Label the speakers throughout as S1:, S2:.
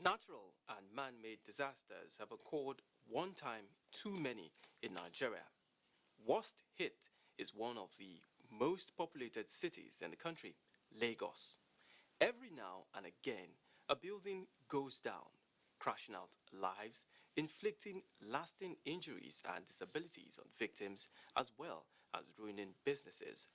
S1: Natural and man-made disasters have occurred one time too many in Nigeria. Worst hit is one of the most populated cities in the country, Lagos. Every now and again, a building goes down, crashing out lives, inflicting lasting injuries and disabilities on victims, as well as ruining businesses.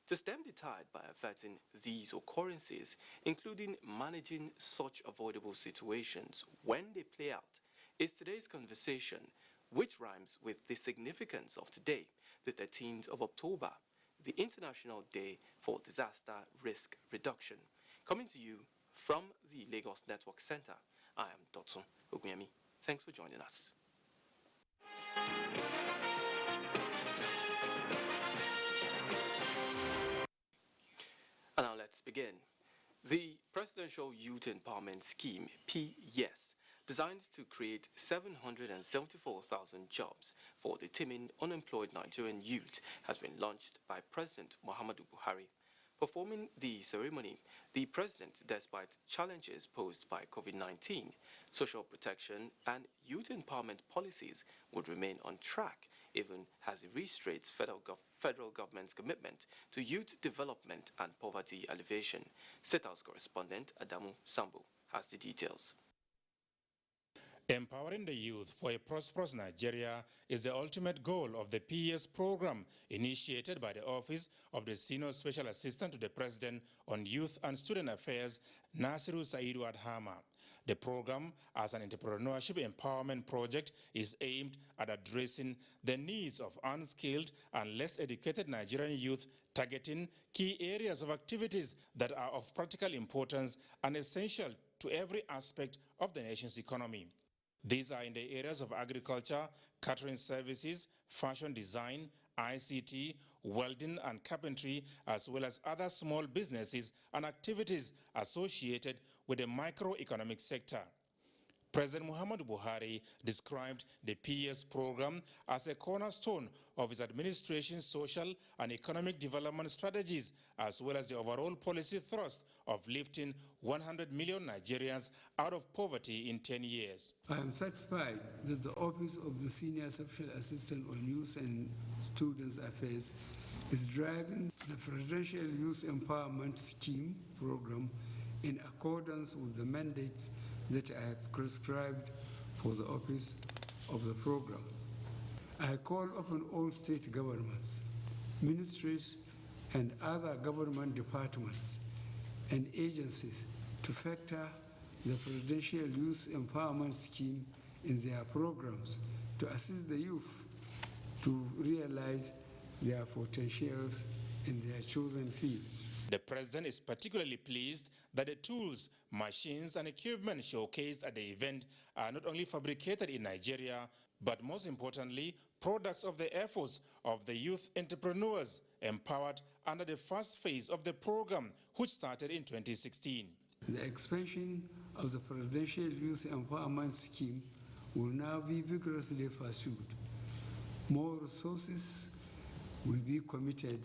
S1: To stem the tide by averting these occurrences, including managing such avoidable situations when they play out, is today's conversation, which rhymes with the significance of today, the 13th of October, the International Day for Disaster Risk Reduction. Coming to you from the Lagos Network Center, I am Dotun Ogmiemi. Thanks for joining us. And now let's begin. The Presidential Youth Empowerment Scheme, PYES, designed to create 774,000 jobs for the teeming unemployed Nigerian youth, has been launched by President Muhammadu Buhari. Performing the ceremony, the president, despite challenges posed by COVID-19, social protection and youth empowerment policies would remain on track, even as he reiterates federal government's commitment to youth development and poverty alleviation. State House correspondent Adamu Sambo has the details.
S2: Empowering the youth for a prosperous Nigeria is the ultimate goal of the PYES program initiated by the Office of the Senior Special Assistant to the President on Youth and Student Affairs, Nasiru Saidu Adhama. The program, as an entrepreneurship empowerment project, is aimed at addressing the needs of unskilled and less educated Nigerian youth, targeting key areas of activities that are of practical importance and essential to every aspect of the nation's economy. These are in the areas of agriculture, catering services, fashion design, ICT, welding and carpentry, as well as other small businesses and activities associated with the microeconomic sector. President Muhammadu Buhari described the PYES program as a cornerstone of his administration's social and economic development strategies, as well as the overall policy thrust of lifting 100 million Nigerians out of poverty in 10 years.
S3: I am satisfied that the Office of the Senior Special Assistant on Youth and Students Affairs is driving the Presidential Youth Empowerment Scheme program in accordance with the mandates that I have prescribed for the office of the program. I call upon all state governments, ministries, and other government departments and agencies to factor the Presidential Youth Empowerment Scheme in their programs to assist the youth to realize their potentials in their chosen fields.
S2: The president is particularly pleased that the tools, machines, and equipment showcased at the event are not only fabricated in Nigeria, but most importantly, products of the efforts of the youth entrepreneurs empowered under the first phase of the program, which started in 2016.
S3: The expansion of the Presidential Youth Empowerment Scheme will now be vigorously pursued. More resources will be committed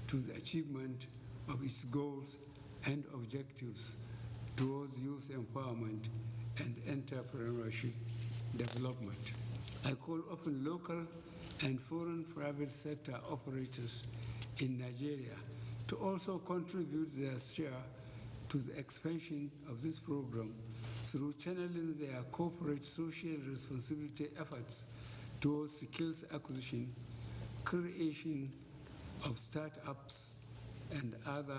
S3: to the achievement of its goals and objectives towards youth empowerment and entrepreneurship development. I call upon local and foreign private sector operators in Nigeria to also contribute their share to the expansion of this program through channeling their corporate social responsibility efforts towards skills acquisition, creation of startups, and other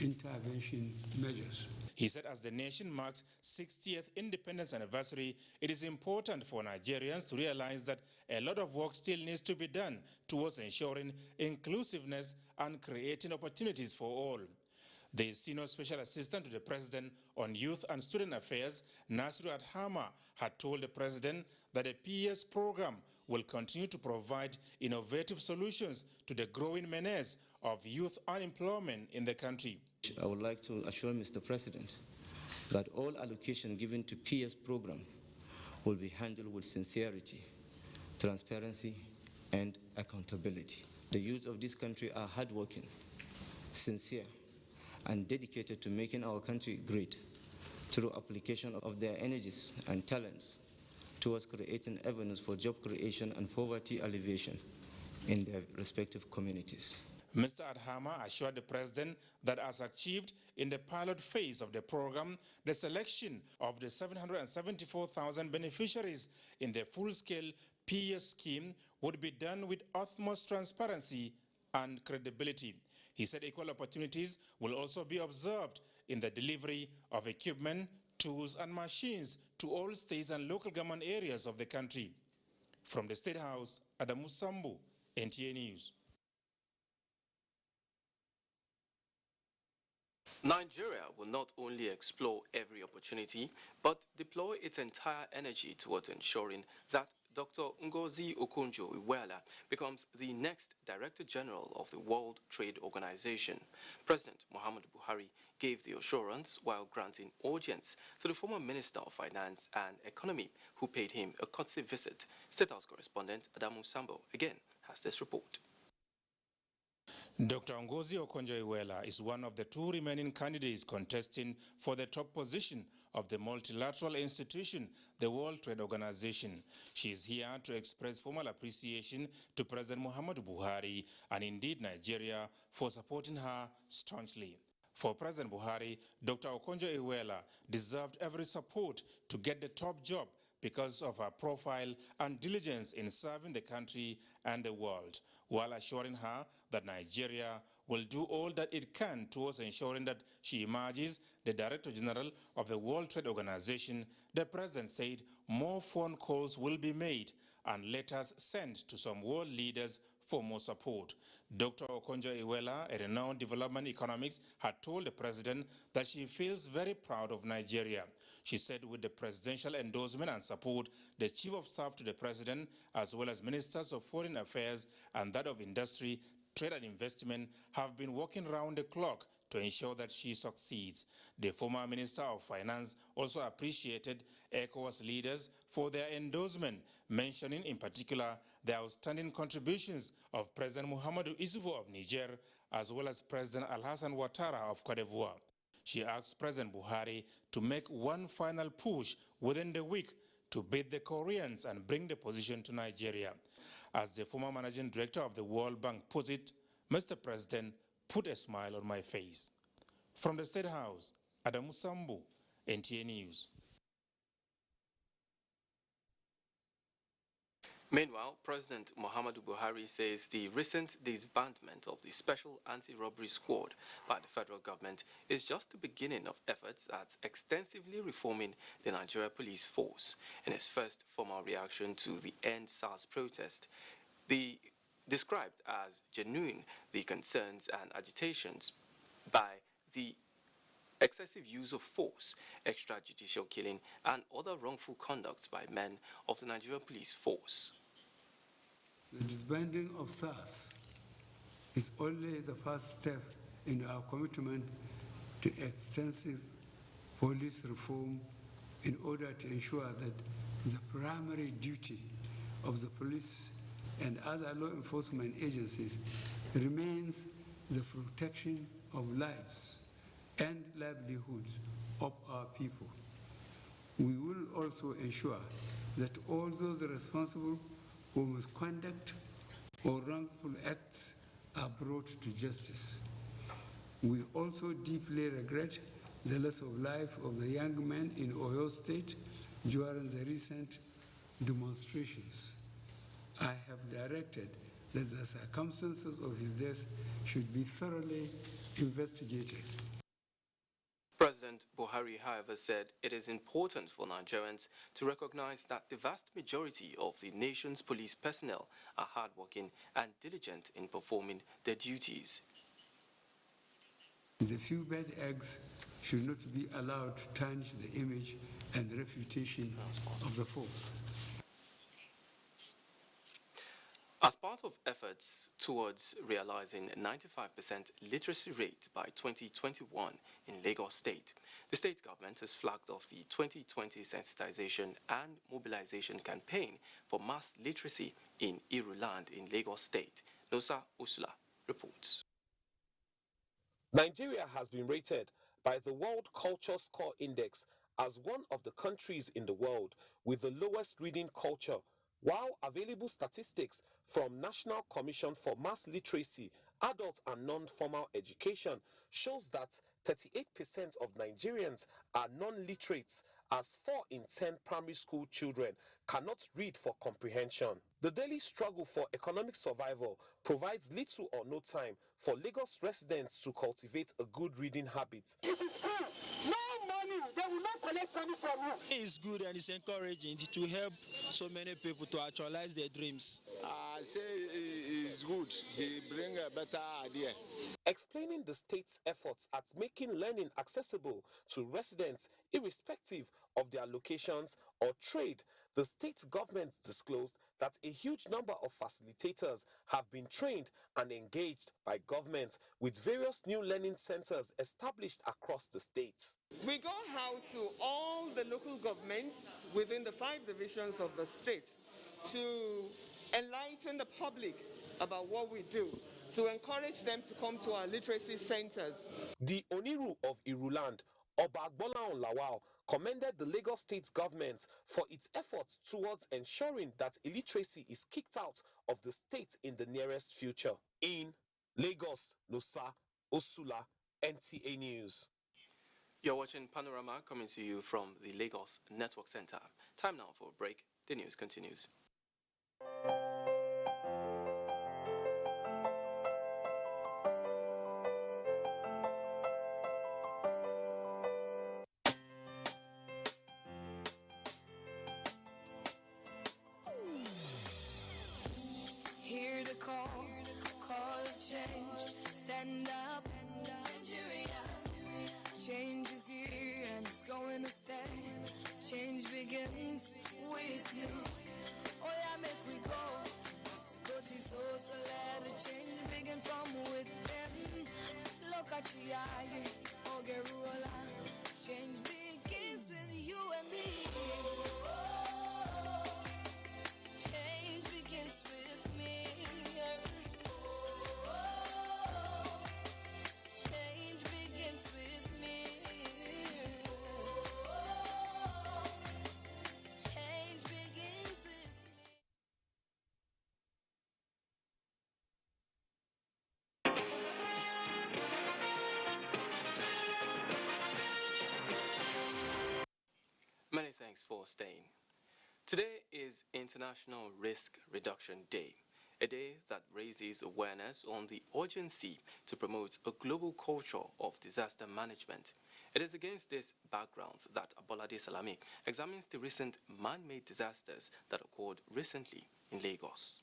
S3: intervention measures.
S2: He said as the nation marks 60th independence anniversary, it is important for Nigerians to realize that a lot of work still needs to be done towards ensuring inclusiveness and creating opportunities for all. The Senior Special Assistant to the President on Youth and Student Affairs, Nasiru Adhama, had told the President that the PYES program will continue to provide innovative solutions to the growing menace of youth unemployment in the country.
S4: I would like to assure Mr. President that all allocation given to PYES program will be handled with sincerity, transparency, and accountability. The youth of this country are hardworking, sincere, and dedicated to making our country great. through application of their energies and talents towards creating avenues for job creation and poverty alleviation in their respective communities.
S2: Mr. Adhama assured the president that as achieved in the pilot phase of the program, the selection of the 774,000 beneficiaries in the full-scale PES scheme would be done with utmost transparency and credibility. He said equal opportunities will also be observed in the delivery of equipment, tools and machines to all states and local government areas of the country. From the State House, Adamu Sambu, NTA News.
S1: Nigeria will not only explore every opportunity, but deploy its entire energy towards ensuring that Dr. Ngozi Okonjo-Iweala becomes the next Director General of the World Trade Organization. President Muhammadu Buhari gave the assurance while granting audience to the former Minister of Finance and Economy, who paid him a courtesy visit. State House correspondent Adamu Sambo again has this report.
S2: Dr. Ngozi Okonjo-Iweala is one of the two remaining candidates contesting for the top position of the multilateral institution, the World Trade Organization. She is here to express formal appreciation to President Muhammadu Buhari and indeed Nigeria for supporting her staunchly. For President Buhari, Dr. Okonjo-Iweala deserved every support to get the top job because of her profile and diligence in serving the country and the world, while assuring her that Nigeria will do all that it can towards ensuring that she emerges the Director General of the World Trade Organization. The President said more phone calls will be made and letters sent to some world leaders for more support. Dr. Okonjo-Iweala, a renowned development economist, had told the President that she feels very proud of Nigeria. She said with the presidential endorsement and support, the Chief of Staff to the President, as well as Ministers of Foreign Affairs and that of Industry, Trade and Investment, have been working round the clock to ensure that she succeeds. The former Minister of Finance also appreciated ECOWAS leaders for their endorsement, mentioning in particular the outstanding contributions of President Muhammadu Isufu of Niger, as well as President Alassane Ouattara of Cote d'Ivoire. She asked President Buhari to make one final push within the week to beat the Koreans and bring the position to Nigeria. As the former managing director of the World Bank puts it, Mr. President, put a smile on my face. From the State House, Adamu Sambu, NTA News.
S1: Meanwhile, President Muhammadu Buhari says the recent disbandment of the Special Anti-Robbery Squad by the federal government is just the beginning of efforts at extensively reforming the Nigeria police force. In his first formal reaction to the End SARS protest, described as genuine the concerns and agitations by the excessive use of force, extrajudicial killing, and other wrongful conducts by men of the Nigerian police force.
S3: The disbanding of SARS is only the first step in our commitment to extensive police reform in order to ensure that the primary duty of the police and other law enforcement agencies remains the protection of lives and livelihoods of our people. We will also ensure that all those responsible for misconduct or wrongful acts are brought to justice. We also deeply regret the loss of life of the young man in Oyo State during the recent demonstrations. I have directed that the circumstances of his death should be thoroughly investigated.
S1: President Buhari, however, said it is important for Nigerians to recognize that the vast majority of the nation's police personnel are hardworking and diligent in performing their duties.
S3: The few bad eggs should not be allowed to tarnish the image and reputation of the force.
S1: As part of efforts towards realizing a 95% literacy rate by 2021 in Lagos State, the state government has flagged off the 2020 sensitization and mobilization campaign for mass literacy in Iruland in Lagos State. Nosa Usula reports.
S5: Nigeria has been rated by the World Culture Score Index as one of the countries in the world with the lowest reading culture, while available statistics from National Commission for Mass Literacy, Adult and Non-Formal Education shows that 38% of Nigerians are non-literates, as 4 in 10 primary school children cannot read for comprehension. The daily struggle for economic survival provides little or no time for Lagos residents to cultivate a good reading habit.
S6: It is free. No money. They will not collect money from you.
S7: It's good and it's encouraging to help so many people to actualize their dreams.
S8: I say it's good. He bring a better idea.
S5: Explaining the state's efforts at making learning accessible to residents irrespective of their locations or trade, the state government disclosed that a huge number of facilitators have been trained and engaged by government, with various new learning centers established across the state.
S9: We go out to all the local governments within the 5 divisions of the state to enlighten the public about what we do, to encourage them to come to our literacy centers.
S5: The Oniru of Iruland, Oba Gbolahan Lawal, commended the Lagos state government for its efforts towards ensuring that illiteracy is kicked out of the state in the nearest future. In Lagos, Nosa Osula, NTA News.
S1: You're watching Panorama, coming to you from the Lagos Network Center. Time now for a break. The news continues.
S10: Hear the call of change. Stand up, Nigeria. Change is here and it's going to stay. Change begins with you. Oh yeah, make we go. Go so let the change begin from within. Look at you, oh Gerula. Change begins with you and me. Change begins with me. Change begins with me. Change begins with me.
S1: Many thanks for staying. Today is International Risk Reduction Day, a day that raises awareness on the urgency to promote a global culture of disaster management. It is against this background that Abolade Salami examines the recent man-made disasters that occurred recently in Lagos.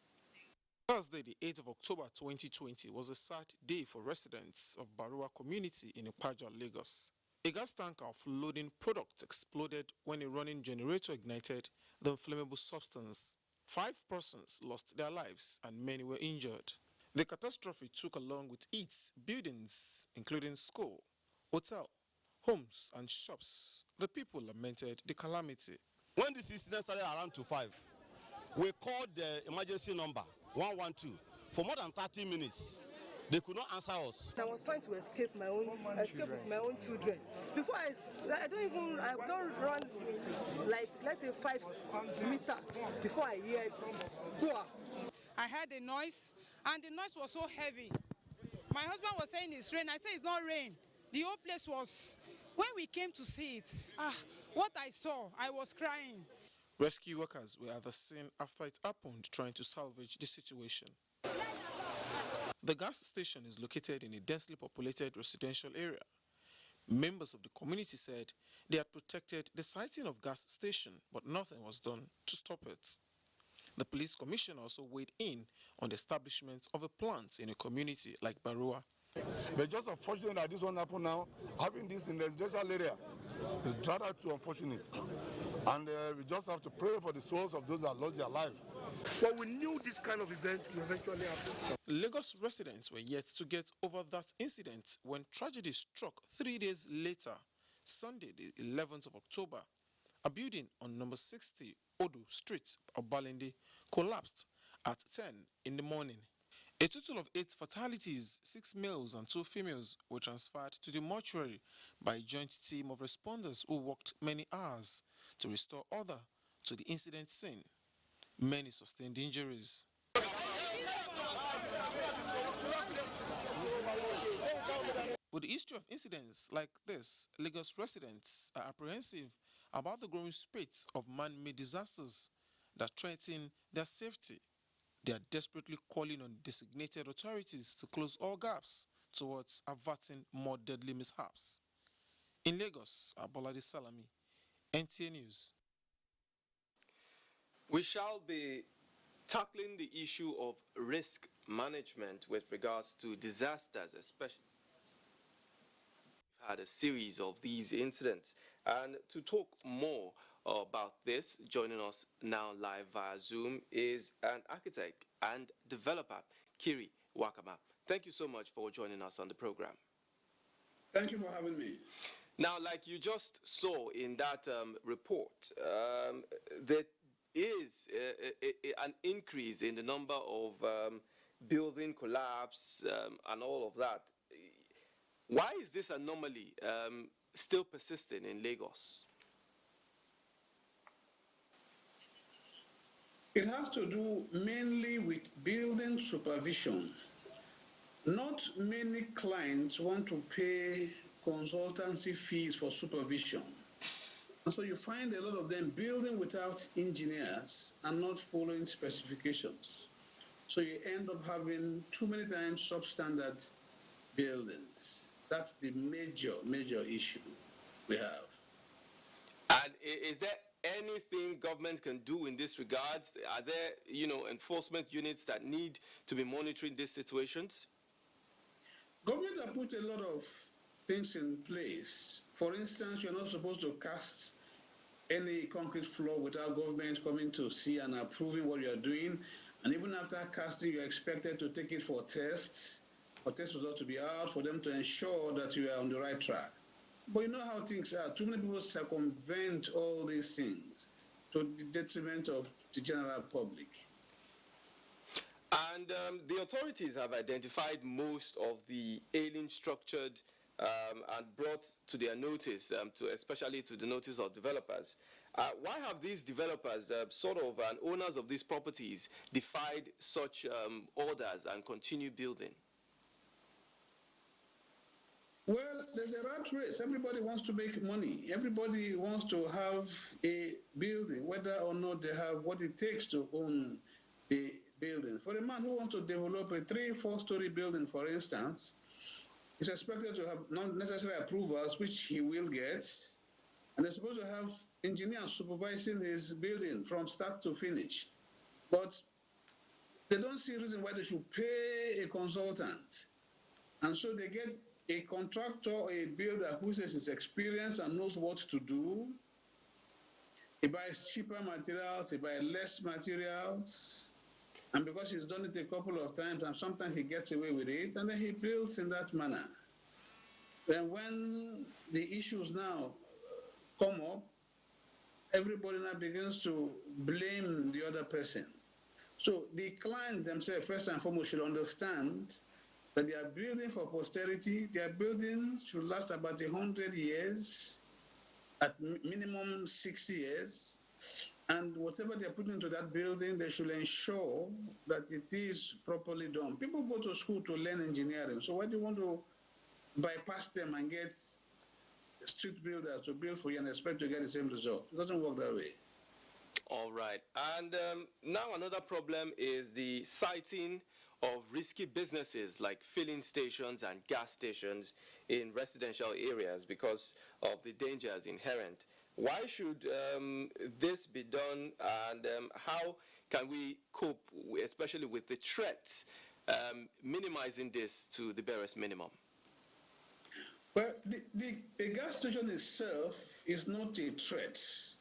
S11: Thursday, the 8th of October 2020 was a sad day for residents of Barua community in Ipaja, Lagos. A gas tanker of loading products exploded when a running generator ignited the inflammable substance. 5 persons lost their lives and many were injured. The catastrophe took along with it buildings, including school, hotel, homes and shops. The people lamented the calamity.
S8: When this incident started around 2:05, we called the emergency number 112 for more than 30 minutes. They could not answer us.
S12: I was trying to escape with my own children. Before I don't run like, let's say 5 meters before I hear Boah.
S13: I heard a noise and the noise was so heavy. My husband was saying it's rain. I said it's not rain. The whole place was, when we came to see it, what I saw, I was crying.
S11: Rescue workers were at the scene after it happened, trying to salvage the situation. The gas station is located in a densely populated residential area. Members of the community said they had protected the siting of gas station, but nothing was done to stop it. The police commissioner also weighed in on the establishment of a plant in a community like Barua.
S14: But just unfortunate that this one happened now, having this in the residential area is rather too unfortunate. And we just have to pray for the souls of those that lost their life.
S6: But we knew this kind of event will eventually happen.
S11: Lagos residents were yet to get over that incident when tragedy struck 3 days later, Sunday, the 11th of October. A building on number 60 Odu Street, Obalende, collapsed at 10 in the morning. A total of 8 fatalities, 6 males and 2 females, were transferred to the mortuary by a joint team of responders who worked many hours to restore order to the incident scene. Many sustained injuries. With the history of incidents like this, Lagos residents are apprehensive about the growing spate of man-made disasters that threaten their safety. They are desperately calling on designated authorities to close all gaps towards averting more deadly mishaps. In Lagos, Abolade Salami, NTA News.
S1: We shall be tackling the issue of risk management with regards to disasters, especially. We've had a series of these incidents. And to talk more about this, joining us now live via Zoom is an architect and developer, Kiri Wakama. Thank you so much for joining us on the program.
S15: Thank you for having me.
S1: Now, like you just saw in that report, there is an increase in the number of building collapse and all of that. Why is this anomaly still persisting in Lagos?
S15: It has to do mainly with building supervision. Not many clients want to pay consultancy fees for supervision. And so you find a lot of them building without engineers and not following specifications. So you end up having too many times substandard buildings. That's the major issue we have.
S1: And is there anything government can do in this regard? Are there, enforcement units that need to be monitoring these situations?
S15: Government have put a lot of things in place. For instance, you're not supposed to cast any concrete floor without government coming to see and approving what you're doing. And even after casting, you're expected to take it for tests, for test results to be out, for them to ensure that you are on the right track. But you know how things are. Too many people circumvent all these things to the detriment of the general public.
S1: And the authorities have identified most of the ailing structured and brought to their notice, especially to the notice of developers. Why have these developers, and owners of these properties, defied such orders and continue building?
S15: Well, there's a rat race. Everybody wants to make money. Everybody wants to have a building, whether or not they have what it takes to own a building. For a man who wants to develop a 3-4-story building, for instance, is expected to have not necessary approvals, which he will get, and they're supposed to have engineers supervising his building from start to finish. But they don't see a reason why they should pay a consultant. And so they get a contractor or a builder who says he's experienced and knows what to do. He buys cheaper materials, he buys less materials, and because he's done it a couple of times and sometimes he gets away with it, and then he builds in that manner. Then when the issues now come up, everybody now begins to blame the other person. So the clients themselves, first and foremost, should understand that they are building for posterity. Their building should last about 100 years, at minimum 60 years. And whatever they're putting into that building, they should ensure that it is properly done. People go to school to learn engineering. So why do you want to bypass them and get street builders to build for you and expect to get the same result? It doesn't work that way.
S1: All right. And now another problem is the siting of risky businesses like filling stations and gas stations in residential areas because of the dangers inherent. Why should this be done, and how can we cope, especially with the threats, minimizing this to the barest minimum?
S15: Well, the gas station itself is not a threat. It's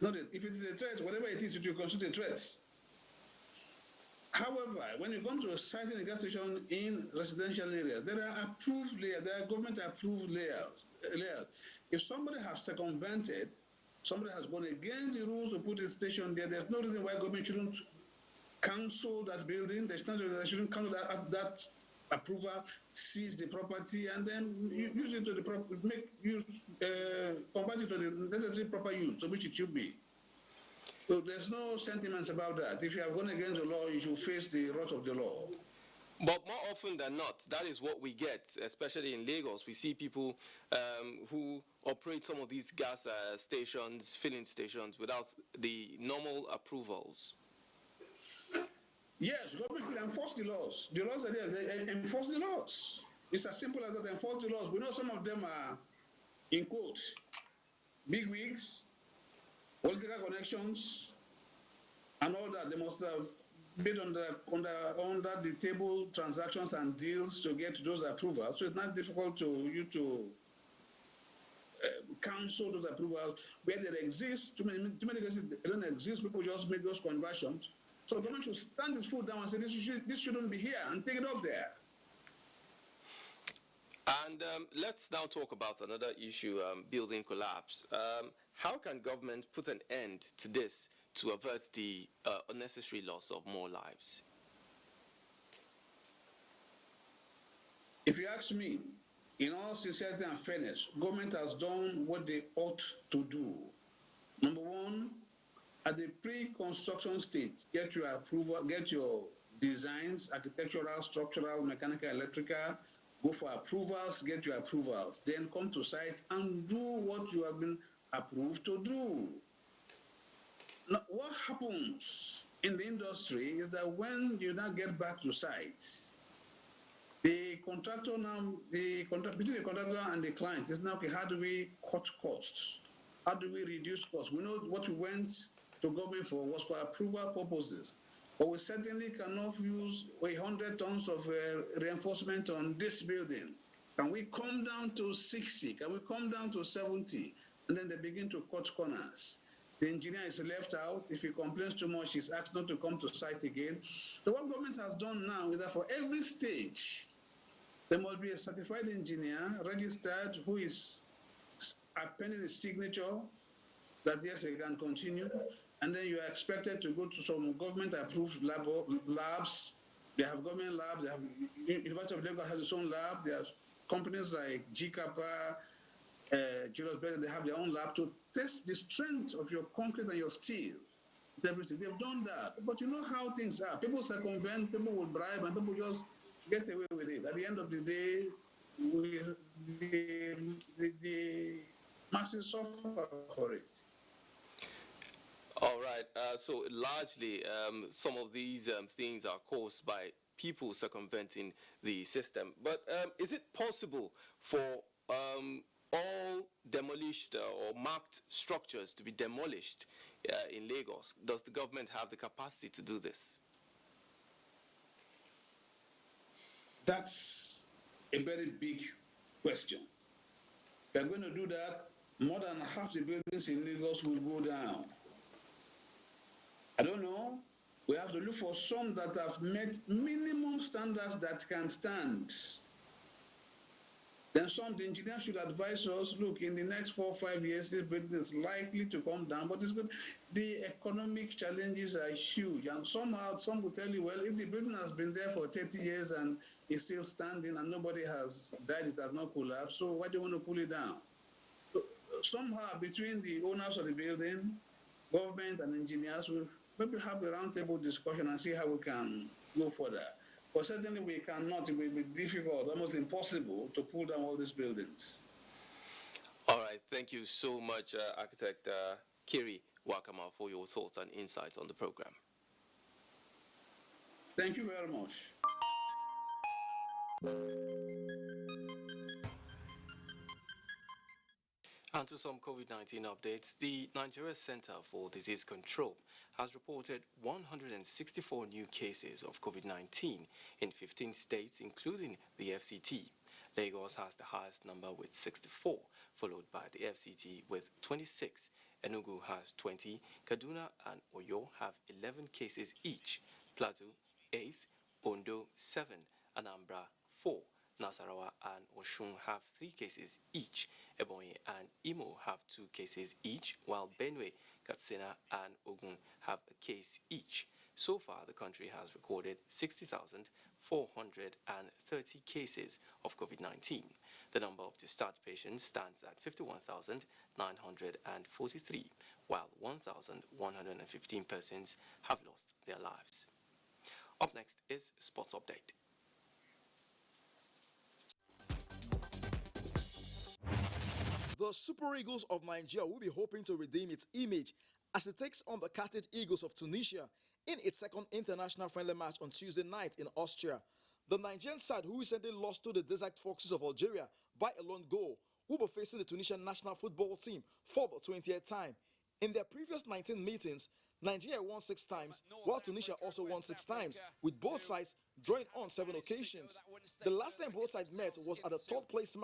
S15: not if it is a threat, whatever it is, it will constitute a threat. However, when you come to siting a gas station in residential areas, there are approved layers, there are government-approved layers. If somebody has circumvented, somebody has gone against the rules to put a station there, there's no reason why government shouldn't cancel that building. They shouldn't cancel that approval, seize the property, and then use it to the convert it to the necessary proper use to which it should be. So there's no sentiments about that. If you have gone against the law, you should face the wrath of the law.
S1: But more often than not, that is what we get, especially in Lagos. We see people who operate some of these gas stations, filling stations, without the normal approvals.
S15: Yes, government should enforce the laws. The laws are there. They enforce the laws. It's as simple as that. Enforce the laws. We know some of them are, in quotes, big wigs, political connections, and all that. They must have made under the table transactions and deals to get those approvals. So it's not difficult to you to cancel those approvals where they exist. Too many cases they don't exist. People just make those conversions. So the government should stand its foot down and say this shouldn't be here and take it off there.
S1: And let's now talk about another issue, building collapse. How can government put an end to this to avert the unnecessary loss of more lives?
S15: If you ask me, in all sincerity and fairness, government has done what they ought to do. Number one, at the pre-construction stage, get your approval, get your designs, architectural, structural, mechanical, electrical, go for approvals, get your approvals, then come to site and do what you have been approved to do. Now, what happens in the industry is that when you now get back to site, the contractor now, between the contractor and the client is now, okay, how do we cut costs? How do we reduce costs? We know what we went to government for was for approval purposes, but we certainly cannot use 100 tons of reinforcement on this building. Can we come down to 60? Can we come down to 70? And then they begin to cut corners. The engineer is left out. If he complains too much, he's asked not to come to site again. So what government has done now is that for every stage, there must be a certified engineer registered who is appending his signature that yes, he can continue. And then you are expected to go to some government-approved labs. They have government labs. They have University of Lagos has its own lab. There are companies like GCAPA, Julius Baer, they have their own lab to test the strength of your concrete and your steel. Everything. They've done that. But you know how things are. People circumvent, people will bribe, and people just get away with it. At the end of the day, the masses suffer for it.
S1: All right. So largely, some of these things are caused by people circumventing the system. But is it possible for all demolished or marked structures to be demolished in Lagos? Does the government have the capacity to do this?
S15: That's a very big question. If we're going to do that, more than half the buildings in Lagos will go down. I don't know. We have to look for some that have met minimum standards that can stand. Then the engineers should advise us, look, in the next 4 or 5 years, this building is likely to come down, but it's good. The economic challenges are huge, and somehow some will tell you, well, if the building has been there for 30 years and is still standing and nobody has died, it has not collapsed, so why do you want to pull it down? So, somehow between the owners of the building, government and engineers, will maybe have a roundtable discussion and see how we can go further. But certainly we cannot. It will be difficult, almost impossible, to pull down all these buildings.
S1: All right. Thank you so much, Architect Kiri Wakama, for your thoughts and insights on the program.
S15: Thank you very much.
S1: And to some COVID-19 updates, the Nigeria Center for Disease Control has reported 164 new cases of COVID-19 in 15 states, including the FCT. Lagos has the highest number with 64, followed by the FCT with 26. Enugu has 20. Kaduna and Oyo have 11 cases each. Plateau, 8. Ondo, 7. Anambra, 4. Nasarawa and Oshun have 3 cases each. Ebonyi and Imo have 2 cases each, while Benue, Katsina and Ogun have a case each. So far, the country has recorded 60,430 cases of COVID-19. The number of discharged patients stands at 51,943, while 1,115 persons have lost their lives. Up next is Sports Update.
S16: The Super Eagles of Nigeria will be hoping to redeem its image as it takes on the Carthage Eagles of Tunisia in its second international friendly match on Tuesday night in Austria. The Nigerian side, who recently lost to the Desert Foxes of Algeria by a lone goal, will be facing the Tunisian national football team for the 20th time. In their previous 19 meetings, Nigeria won 6 times, while Tunisia also won 6 times, with both sides drawing on 7 occasions. The last time both sides met was at the 3rd place match